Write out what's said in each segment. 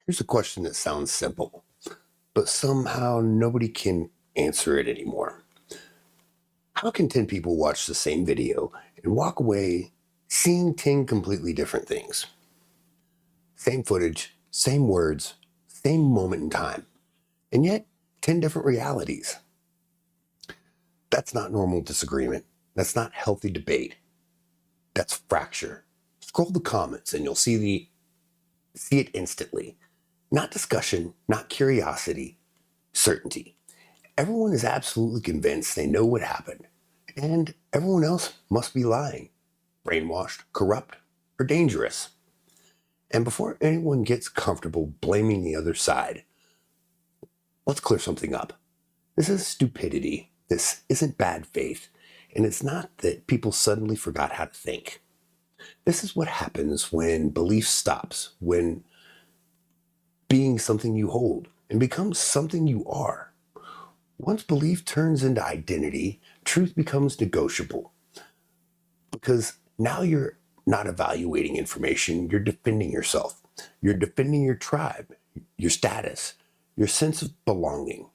Here's a question that sounds simple, but somehow nobody can answer it anymore. How can 10 people watch the same video and walk away seeing 10 completely different things? Same footage, same words, same moment in time, and yet 10 different realities. That's not normal disagreement. That's not healthy debate. That's fracture. Scroll the comments and you'll see it instantly. Not discussion, not curiosity, certainty. Everyone is absolutely convinced they know what happened, and everyone else must be lying, brainwashed, corrupt, or dangerous. And before anyone gets comfortable blaming the other side, let's clear something up. This is stupidity. This isn't bad faith. And it's not that people suddenly forgot how to think. This is what happens when belief stops, when being something you hold and becomes something you are. Once belief turns into identity, truth becomes negotiable. Because now you're not evaluating information, you're defending yourself. You're defending your tribe, your status, your sense of belonging.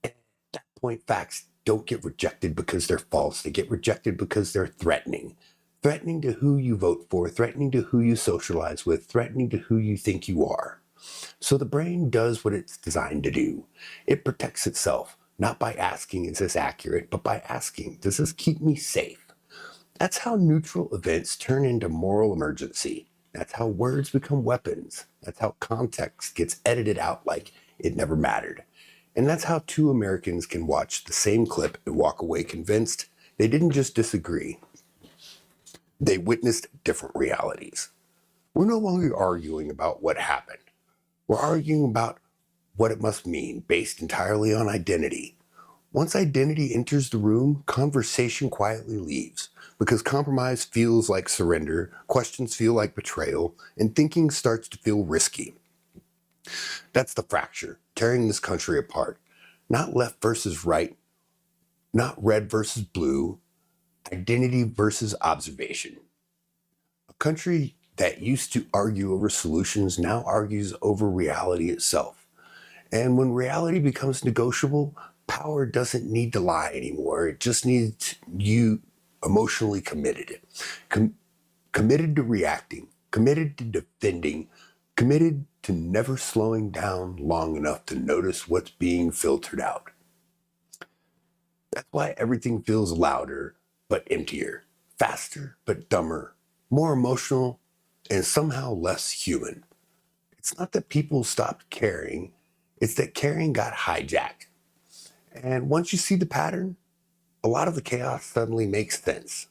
At that point, facts don't get rejected because they're false. They get rejected because they're threatening. Threatening to who you vote for, threatening to who you socialize with, threatening to who you think you are. So the brain does what it's designed to do. It protects itself, not by asking, is this accurate, but by asking, does this keep me safe? That's how neutral events turn into moral emergency. That's how words become weapons. That's how context gets edited out like it never mattered. And that's how two Americans can watch the same clip and walk away convinced they didn't just disagree. They witnessed different realities. We're no longer arguing about what happened. We're arguing about what it must mean, based entirely on identity. Once identity enters the room, conversation quietly leaves, because compromise feels like surrender, questions feel like betrayal, and thinking starts to feel risky. That's the fracture, tearing this country apart. Not left versus right, not red versus blue, identity versus observation. A country that used to argue over solutions now argues over reality itself. And when reality becomes negotiable, power doesn't need to lie anymore. It just needs you emotionally committed. Committed to reacting, committed to defending, committed to never slowing down long enough to notice what's being filtered out. That's why everything feels louder but emptier, faster but dumber, more emotional and somehow less human. It's not that people stopped caring, it's that caring got hijacked. And once you see the pattern, a lot of the chaos suddenly makes sense.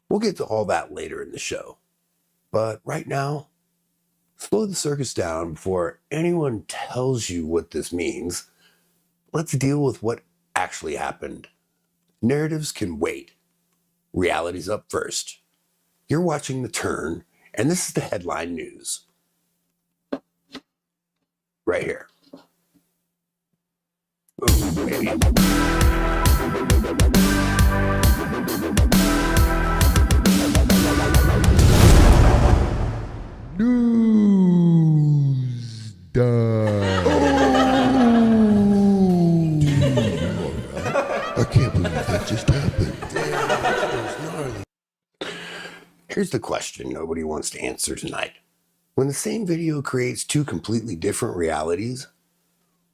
We'll get to all that later in the show. But right now, slow the circus down before anyone tells you what this means. Let's deal with what actually happened. Narratives can wait. Reality's up first. You're watching The Turn, and this is the headline news. Right here. Boom, baby. News done. I can't believe that just happened. Here's the question nobody wants to answer tonight. When the same video creates two completely different realities,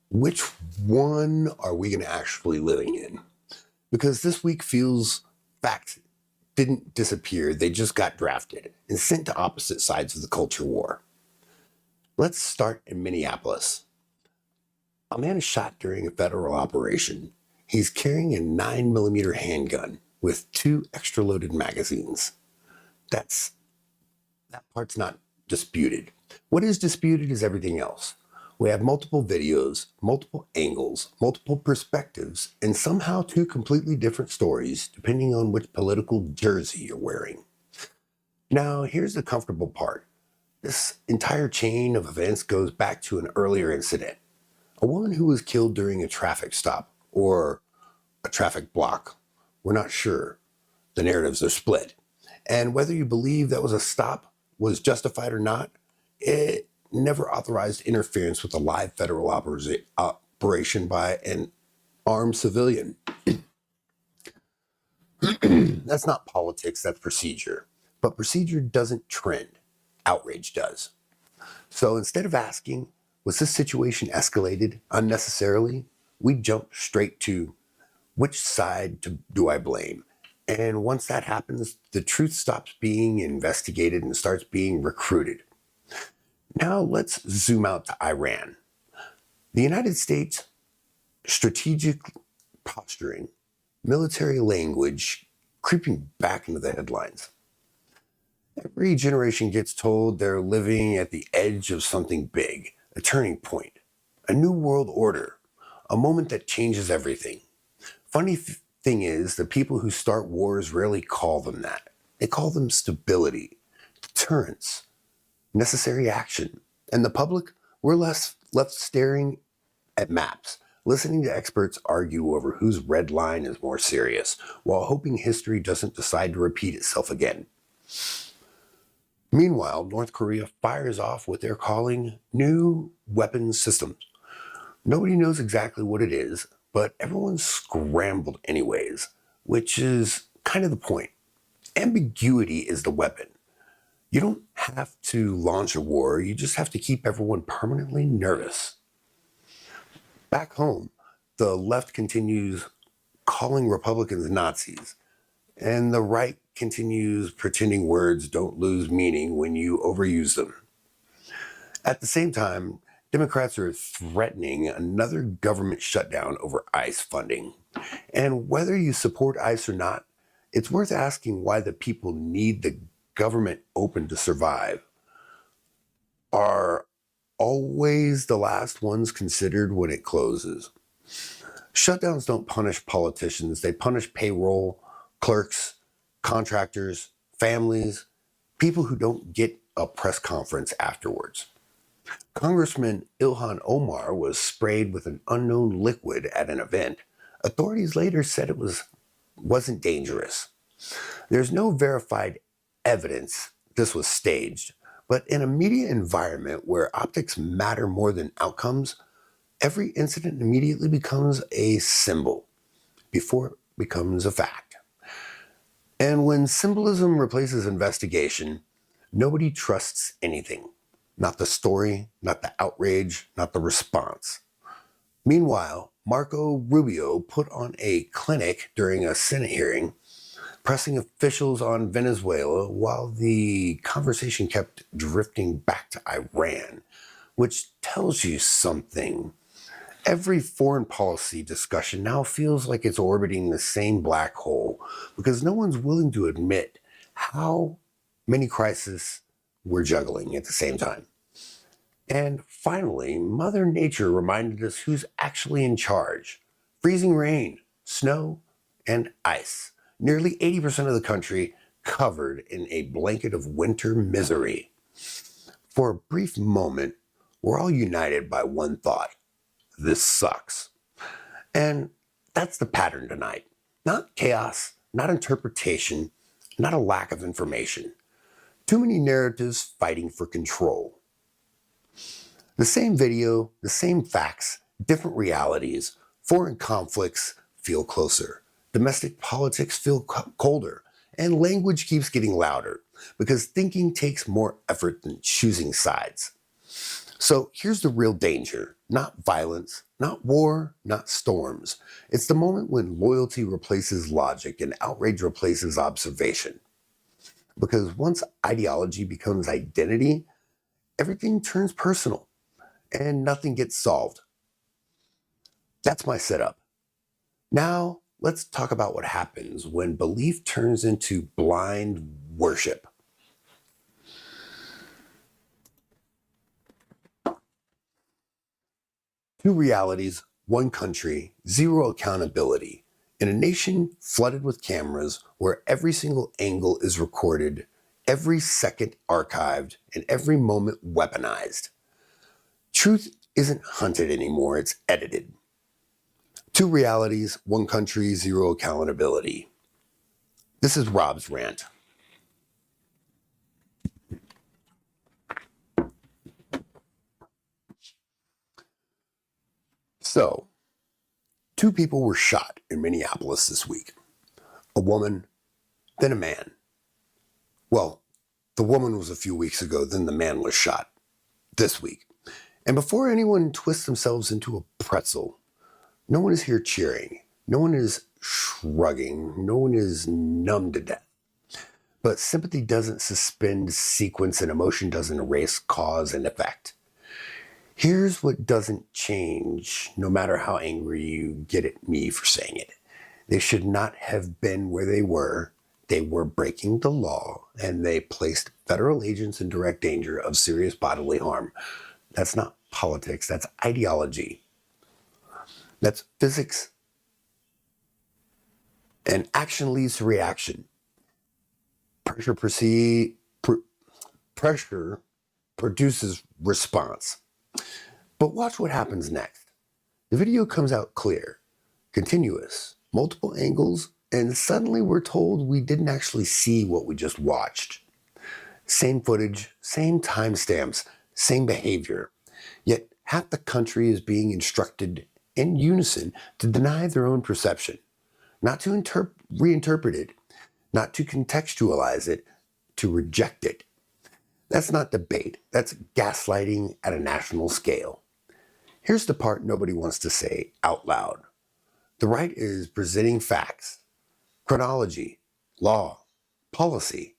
which one are we going to actually living in? Because this week feels facts didn't disappear, they just got drafted and sent to opposite sides of the culture war. Let's start in Minneapolis. A man is shot during a federal operation. He's carrying a 9mm handgun with 2 extra loaded magazines. That part's not disputed. What is disputed is everything else. We have multiple videos, multiple angles, multiple perspectives, and somehow 2 completely different stories depending on which political jersey you're wearing. Now, here's the comfortable part. This entire chain of events goes back to an earlier incident. A woman who was killed during a traffic stop or a traffic block. We're not sure. The narratives are split. And whether you believe that was a stop was justified or not, it never authorized interference with a live federal operation by an armed civilian. That's not politics, that's procedure. But procedure doesn't trend, outrage does. So instead of asking, was this situation escalated unnecessarily? We jump straight to, which side do I blame? And once that happens, the truth stops being investigated and starts being recruited. Now let's zoom out to Iran. The United States strategic posturing, military language creeping back into the headlines. Every generation gets told they're living at the edge of something big, a turning point, a new world order, a moment that changes everything. Funny thing is, the people who start wars rarely call them that. They call them stability, deterrence, necessary action. And the public, we're left staring at maps, listening to experts argue over whose red line is more serious, while hoping history doesn't decide to repeat itself again. Meanwhile, North Korea fires off what they're calling new weapons systems. Nobody knows exactly what it is, but everyone's scrambled anyways, which is kind of the point. Ambiguity is the weapon. You don't have to launch a war, you just have to keep everyone permanently nervous. Back home, the left continues calling Republicans Nazis, and the right continues pretending words don't lose meaning when you overuse them. At the same time, Democrats are threatening another government shutdown over ICE funding. And whether you support ICE or not, it's worth asking why the people need the government open to survive. Are always the last ones considered when it closes? Shutdowns don't punish politicians, they punish payroll, clerks, contractors, families, people who don't get a press conference afterwards. Congressman Ilhan Omar was sprayed with an unknown liquid at an event. Authorities later said it wasn't dangerous. There's no verified evidence this was staged, but in a media environment where optics matter more than outcomes, every incident immediately becomes a symbol before it becomes a fact. And when symbolism replaces investigation, nobody trusts anything. Not the story, not the outrage, not the response. Meanwhile, Marco Rubio put on a clinic during a Senate hearing, pressing officials on Venezuela while the conversation kept drifting back to Iran, which tells you something. Every foreign policy discussion now feels like it's orbiting the same black hole because no one's willing to admit how many crises we're juggling at the same time. And finally, Mother Nature reminded us who's actually in charge. Freezing rain, snow, and ice. Nearly 80% of the country covered in a blanket of winter misery. For a brief moment, we're all united by one thought. This sucks. And that's the pattern tonight. Not chaos, not interpretation, not a lack of information. Too many narratives fighting for control. The same video, the same facts, different realities. Foreign conflicts feel closer. Domestic politics feel colder. And language keeps getting louder because thinking takes more effort than choosing sides. So here's the real danger. Not violence, not war, not storms. It's the moment when loyalty replaces logic and outrage replaces observation. Because once ideology becomes identity, everything turns personal and nothing gets solved. That's my setup. Now, let's talk about what happens when belief turns into blind worship. Two realities, one country, zero accountability. In a nation flooded with cameras where every single angle is recorded, every second archived, and every moment weaponized. Truth isn't hunted anymore, it's edited. Two realities, one country, zero accountability. This is Rob's rant. So, two people were shot in Minneapolis this week. A woman, then a man. Well, the woman was a few weeks ago, then the man was shot this week. And before anyone twists themselves into a pretzel, no one is here cheering. No one is shrugging. No one is numb to death. But sympathy doesn't suspend sequence and emotion doesn't erase cause and effect. Here's what doesn't change, no matter how angry you get at me for saying it. They should not have been where they were. They were breaking the law, and they placed federal agents in direct danger of serious bodily harm. That's not politics, that's ideology. That's physics. And action leads to reaction. Pressure produces response. But watch what happens next. The video comes out clear, continuous, multiple angles, and suddenly we're told we didn't actually see what we just watched. Same footage, same timestamps, same behavior. Yet half the country is being instructed in unison to deny their own perception, not to reinterpret it, not to contextualize it, to reject it. That's not debate. That's gaslighting at a national scale. Here's the part nobody wants to say out loud. The right is presenting facts, chronology, law, policy,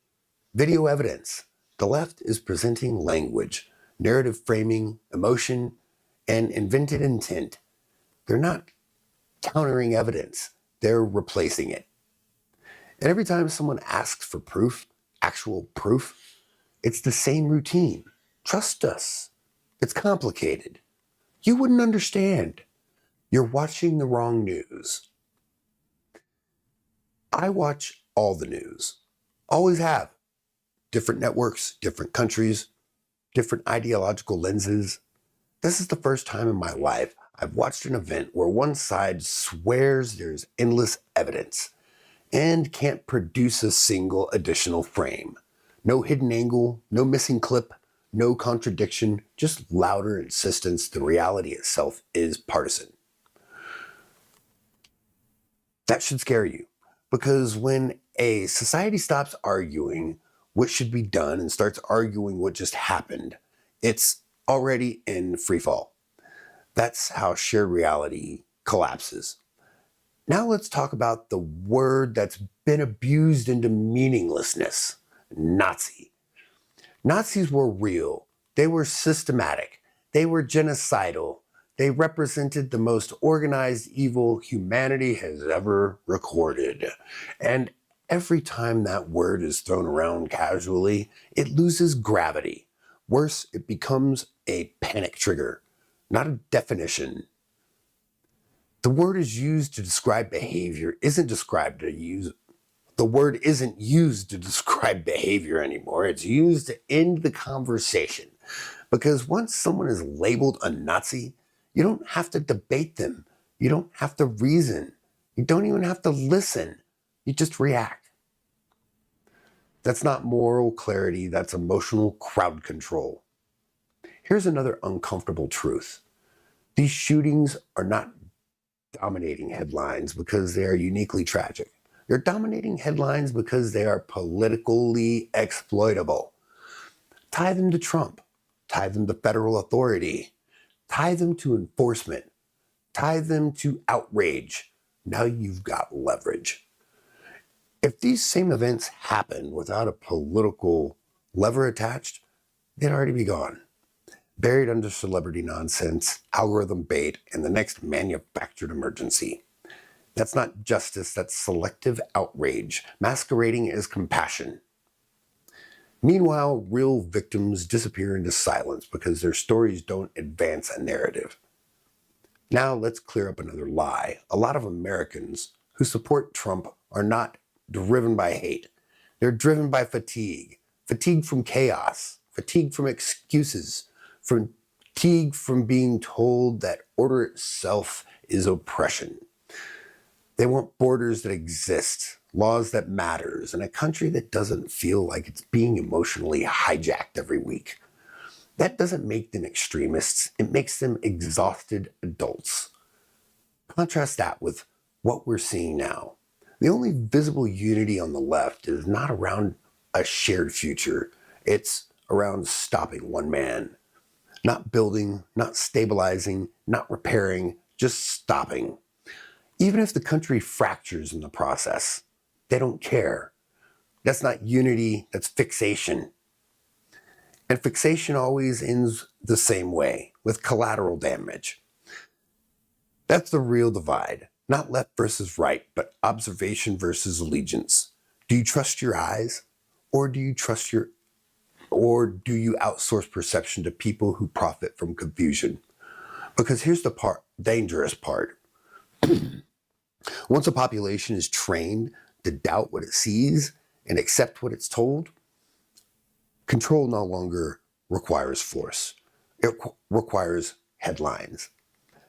video evidence. The left is presenting language, narrative framing, emotion, and invented intent. They're not countering evidence. They're replacing it. And every time someone asks for proof, actual proof, it's the same routine. Trust us. It's complicated. You wouldn't understand. You're watching the wrong news. I watch all the news. Always have. Different networks, different countries, different ideological lenses. This is the first time in my life I've watched an event where one side swears there's endless evidence and can't produce a single additional frame. No hidden angle, no missing clip, no contradiction, just louder insistence the reality itself is partisan. That should scare you, because when a society stops arguing what should be done and starts arguing what just happened, it's already in free fall. That's how shared reality collapses. Now let's talk about the word that's been abused into meaninglessness: Nazi. Nazis were real. They were systematic. They were genocidal. They represented the most organized evil humanity has ever recorded. And every time that word is thrown around casually, it loses gravity. Worse, it becomes a panic trigger, not a definition. The word is used to describe behavior, the word isn't used to describe behavior anymore. It's used to end the conversation. Because once someone is labeled a Nazi, you don't have to debate them. You don't have to reason. You don't even have to listen. You just react. That's not moral clarity. That's emotional crowd control. Here's another uncomfortable truth. These shootings are not dominating headlines because they are uniquely tragic. They're dominating headlines because they are politically exploitable. Tie them to Trump. Tie them to federal authority. Tie them to enforcement. Tie them to outrage. Now you've got leverage. If these same events happen without a political lever attached, they'd already be gone. Buried under celebrity nonsense, algorithm bait, and the next manufactured emergency. That's not justice, that's selective outrage, masquerading as compassion. Meanwhile, real victims disappear into silence because their stories don't advance a narrative. Now let's clear up another lie. A lot of Americans who support Trump are not driven by hate. They're driven by fatigue. Fatigue from chaos. Fatigue from excuses. Fatigue from being told that order itself is oppression. They want borders that exist, laws that matters, and a country that doesn't feel like it's being emotionally hijacked every week. That doesn't make them extremists. It makes them exhausted adults. Contrast that with what we're seeing now. The only visible unity on the left is not around a shared future. It's around stopping one man. Not building, not stabilizing, not repairing, just stopping. Even if the country fractures in the process, they don't care. That's not unity, that's fixation. And fixation always ends the same way, with collateral damage. That's the real divide. Not left versus right, but observation versus allegiance. Do you trust your eyes? Or do you outsource perception to people who profit from confusion? Because here's the dangerous part. Once a population is trained to doubt what it sees and accept what it's told, control no longer requires force. It requires headlines.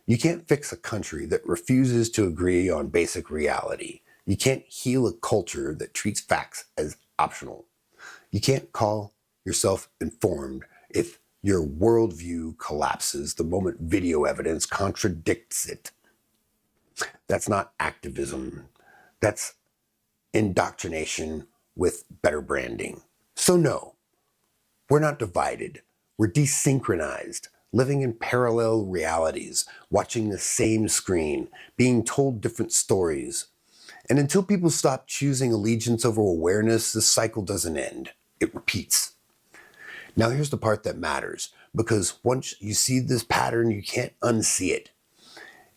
You can't fix a country that refuses to agree on basic reality. You can't heal a culture that treats facts as optional. You can't call yourself informed if your worldview collapses the moment video evidence contradicts it. That's not activism. That's indoctrination with better branding. So no, we're not divided. We're desynchronized, living in parallel realities, watching the same screen, being told different stories. And until people stop choosing allegiance over awareness, this cycle doesn't end. It repeats. Now here's the part that matters, because once you see this pattern, you can't unsee it.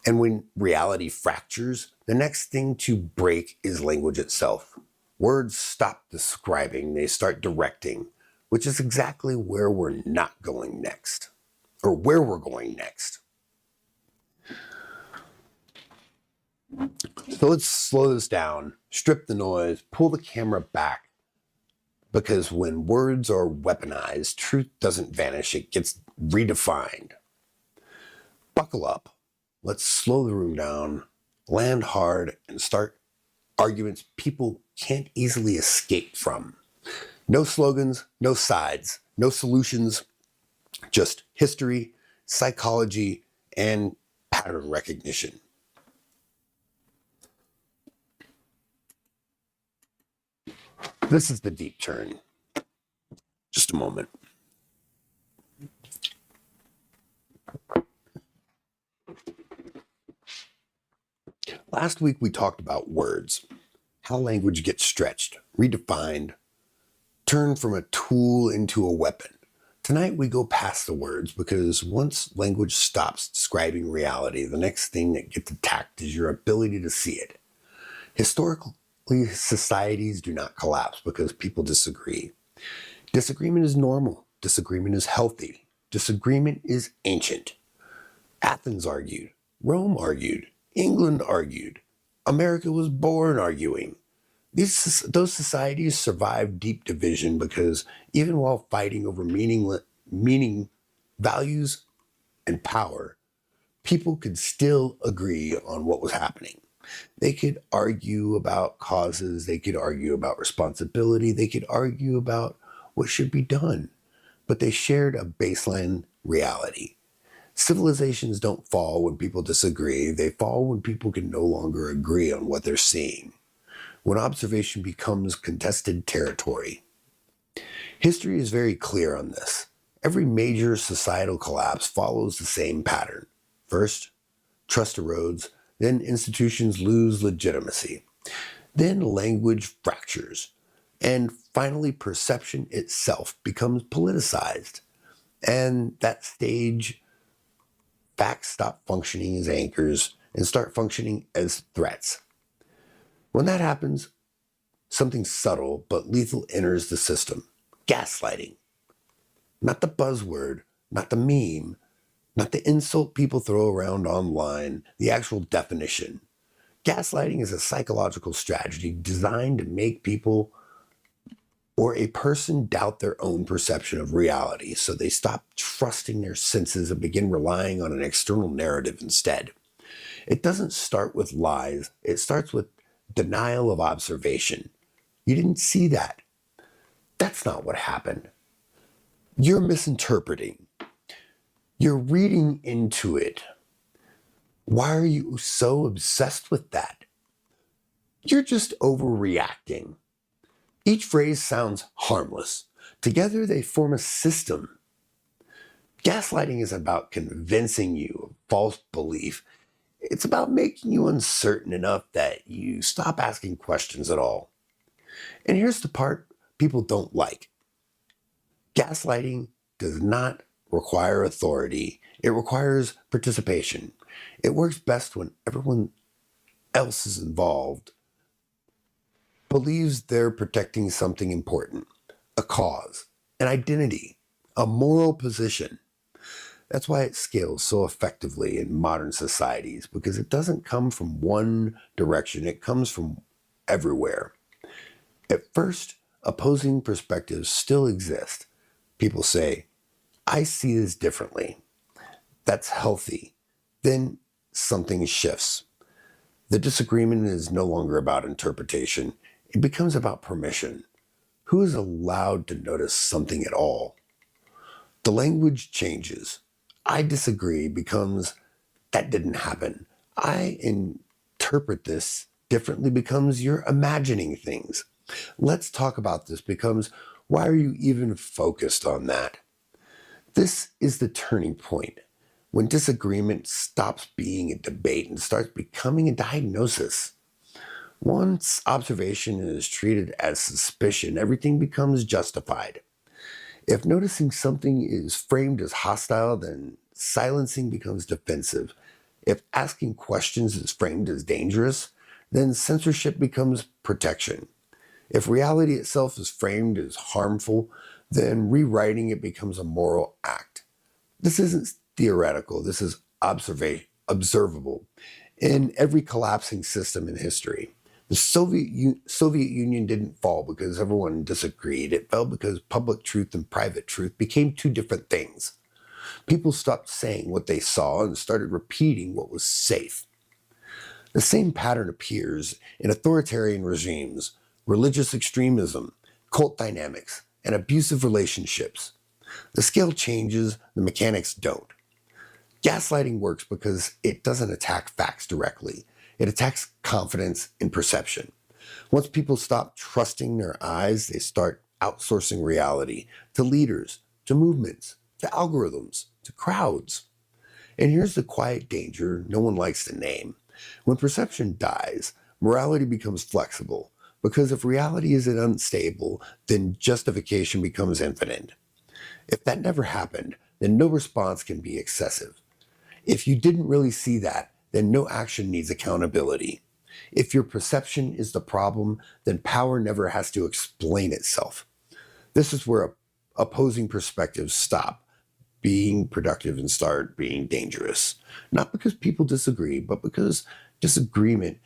And when reality fractures, the next thing to break is language itself. Words stop describing, they start directing, which is exactly where we're not going next, or where we're going next. So let's slow this down, strip the noise, pull the camera back, because when words are weaponized, truth doesn't vanish, it gets redefined. Buckle up. Let's slow the room down, land hard, and start arguments people can't easily escape from. No slogans, no sides, no solutions, just history, psychology, and pattern recognition. This is the deep turn. Just a moment. Last week we talked about words, how language gets stretched, redefined, turned from a tool into a weapon. Tonight we go past the words, because once language stops describing reality, the next thing that gets attacked is your ability to see it. Historically, societies do not collapse because people disagree. Disagreement is normal. Disagreement is healthy. Disagreement is ancient. Athens argued. Rome argued. England argued. America was born arguing. Those societies survived deep division because even while fighting over meaning, values, and power, people could still agree on what was happening. They could argue about causes, they could argue about responsibility, they could argue about what should be done, but they shared a baseline reality. Civilizations don't fall when people disagree, they fall when people can no longer agree on what they're seeing, when observation becomes contested territory. History is very clear on this. Every major societal collapse follows the same pattern. First, trust erodes, then institutions lose legitimacy. Then language fractures. And finally, perception itself becomes politicized. And that stage, facts stop functioning as anchors and start functioning as threats. When that happens, something subtle but lethal enters the system. Gaslighting. Not the buzzword, not the meme, not the insult people throw around online, the actual definition. Gaslighting is a psychological strategy designed to make people or a person doubt their own perception of reality, so they stop trusting their senses and begin relying on an external narrative instead. It doesn't start with lies, it starts with denial of observation. You didn't see that. That's not what happened. You're misinterpreting. You're reading into it. Why are you so obsessed with that? You're just overreacting. Each phrase sounds harmless. Together, they form a system. Gaslighting is about convincing you of false belief. It's about making you uncertain enough that you stop asking questions at all. And here's the part people don't like: gaslighting does not require authority, it requires participation. It works best when everyone else is involved believes they're protecting something important, a cause, an identity, a moral position. That's why it scales so effectively in modern societies, because it doesn't come from one direction, it comes from everywhere. At first, opposing perspectives still exist. People say, I see this differently. That's healthy. Then something shifts. The disagreement is no longer about interpretation, it becomes about permission. Who is allowed to notice something at all? The language changes. I disagree becomes that didn't happen. I interpret this differently becomes you're imagining things. Let's talk about this becomes why are you even focused on that? This is the turning point when disagreement stops being a debate and starts becoming a diagnosis. Once observation is treated as suspicion, everything becomes justified. If noticing something is framed as hostile, then silencing becomes defensive. If asking questions is framed as dangerous, then censorship becomes protection. If reality itself is framed as harmful, then rewriting it becomes a moral act. This isn't theoretical, this is observable in every collapsing system in history. The Soviet Union didn't fall because everyone disagreed. It fell because public truth and private truth became two different things. People stopped saying what they saw and started repeating what was safe. The same pattern appears in authoritarian regimes, religious extremism, cult dynamics, and abusive relationships. The scale changes, the mechanics don't. Gaslighting works because it doesn't attack facts directly. It attacks confidence in perception. Once people stop trusting their eyes, they start outsourcing reality to leaders, to movements, to algorithms, to crowds. And here's the quiet danger no one likes to name. When perception dies, morality becomes flexible, because if reality is unstable, then justification becomes infinite. If that never happened, then no response can be excessive. If you didn't really see that, then no action needs accountability. If your perception is the problem, then power never has to explain itself. This is where opposing perspectives stop being productive and start being dangerous. Not because people disagree, but because disagreement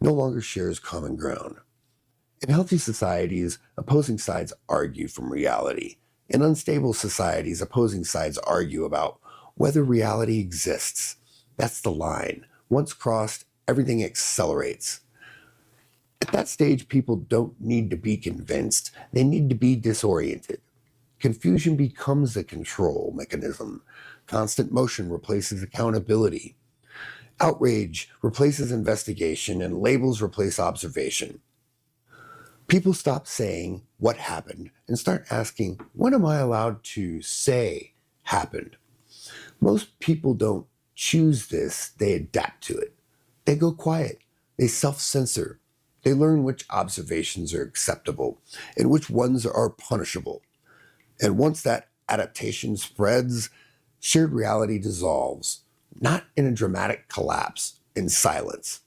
no longer shares common ground. In healthy societies, opposing sides argue from reality. In unstable societies, opposing sides argue about whether reality exists. That's the line. Once crossed, everything accelerates. At that stage, people don't need to be convinced, they need to be disoriented. Confusion becomes the control mechanism. Constant motion replaces accountability. Outrage replaces investigation, and labels replace observation. People stop saying what happened and start asking, what am I allowed to say happened? Most people don't choose this, they adapt to it. They go quiet, they self censor, they learn which observations are acceptable and which ones are punishable. And once that adaptation spreads, shared reality dissolves, not in a dramatic collapse, in silence.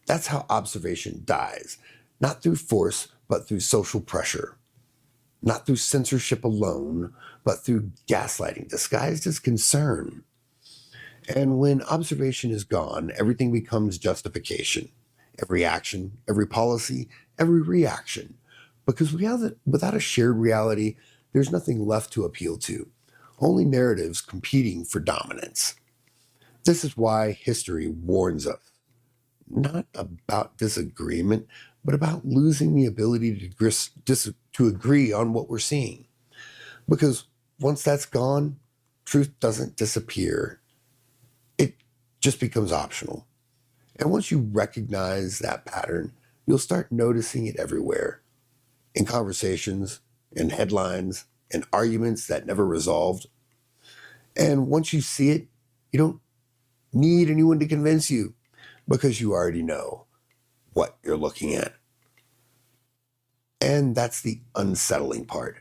That's how observation dies, not through force, but through social pressure. Not through censorship alone, but through gaslighting disguised as concern. And when observation is gone, everything becomes justification. Every action, every policy, every reaction. Because without a shared reality, there's nothing left to appeal to. Only narratives competing for dominance. This is why history warns us not about disagreement, but about losing the ability to agree on what we're seeing. Because once that's gone, truth doesn't disappear, it just becomes optional. And once you recognize that pattern, you'll start noticing it everywhere in conversations, in headlines, in arguments that never resolved. And once you see it, you don't need anyone to convince you because you already know what you're looking at. And that's the unsettling part.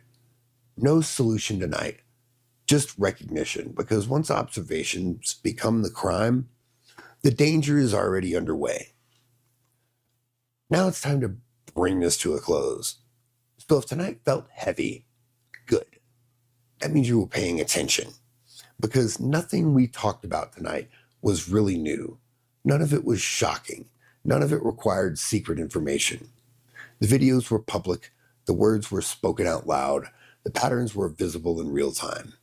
No solution tonight, just recognition, because once observations become the crime, the danger is already underway. Now it's time to bring this to a close. So if tonight felt heavy, good. That means you were paying attention because nothing we talked about tonight was really new. None of it was shocking. None of it required secret information. The videos were public. The words were spoken out loud. The patterns were visible in real time.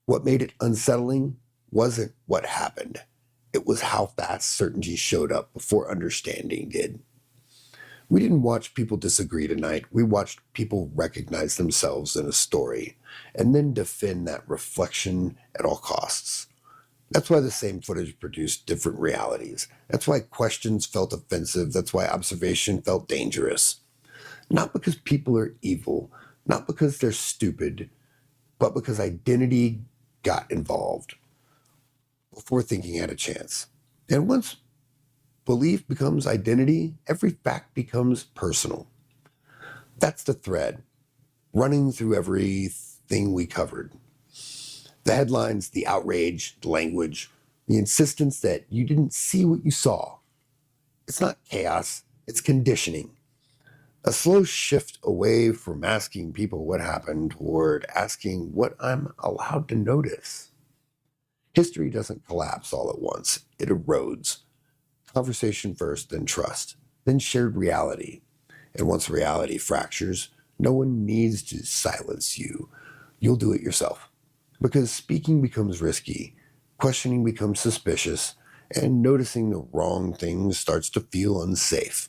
What made it unsettling wasn't what happened. It was how fast certainty showed up before understanding did. We didn't watch people disagree tonight. We watched people recognize themselves in a story and then defend that reflection at all costs. That's why the same footage produced different realities. That's why questions felt offensive. That's why observation felt dangerous. Not because people are evil, not because they're stupid, but because identity got involved before thinking had a chance. And once belief becomes identity, every fact becomes personal. That's the thread running through everything we covered. The headlines, the outrage, the language, the insistence that you didn't see what you saw. It's not chaos, it's conditioning. A slow shift away from asking people what happened toward asking what I'm allowed to notice. History doesn't collapse all at once, it erodes. Conversation first, then trust, then shared reality. And once reality fractures, no one needs to silence you. You'll do it yourself. Because speaking becomes risky, questioning becomes suspicious, and noticing the wrong things starts to feel unsafe.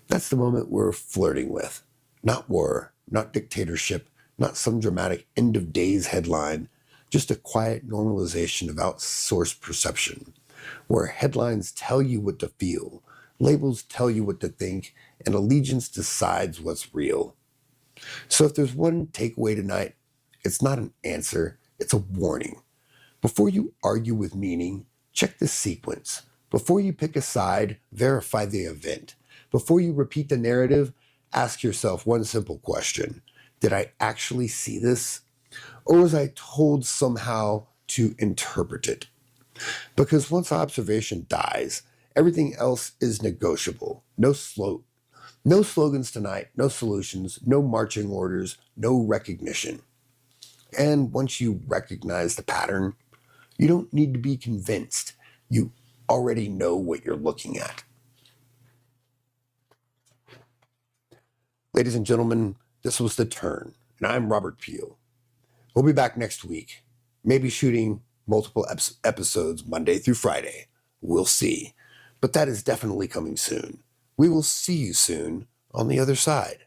That's the moment we're flirting with. Not war, not dictatorship, not some dramatic end of days headline, just a quiet normalization of outsourced perception, where headlines tell you what to feel, labels tell you what to think, and allegiance decides what's real. So if there's one takeaway tonight, it's not an answer, it's a warning. Before you argue with meaning, check the sequence. Before you pick a side, verify the event. Before you repeat the narrative, ask yourself one simple question. Did I actually see this? Or was I told somehow to interpret it? Because once observation dies, everything else is negotiable. No slogans tonight, no solutions, no marching orders, no recognition. And once you recognize the pattern, you don't need to be convinced. You already know what you're looking at. Ladies and gentlemen, this was The Turn, and I'm Robert Peel. We'll be back next week, maybe shooting multiple episodes Monday through Friday. We'll see. But that is definitely coming soon. We will see you soon on the other side.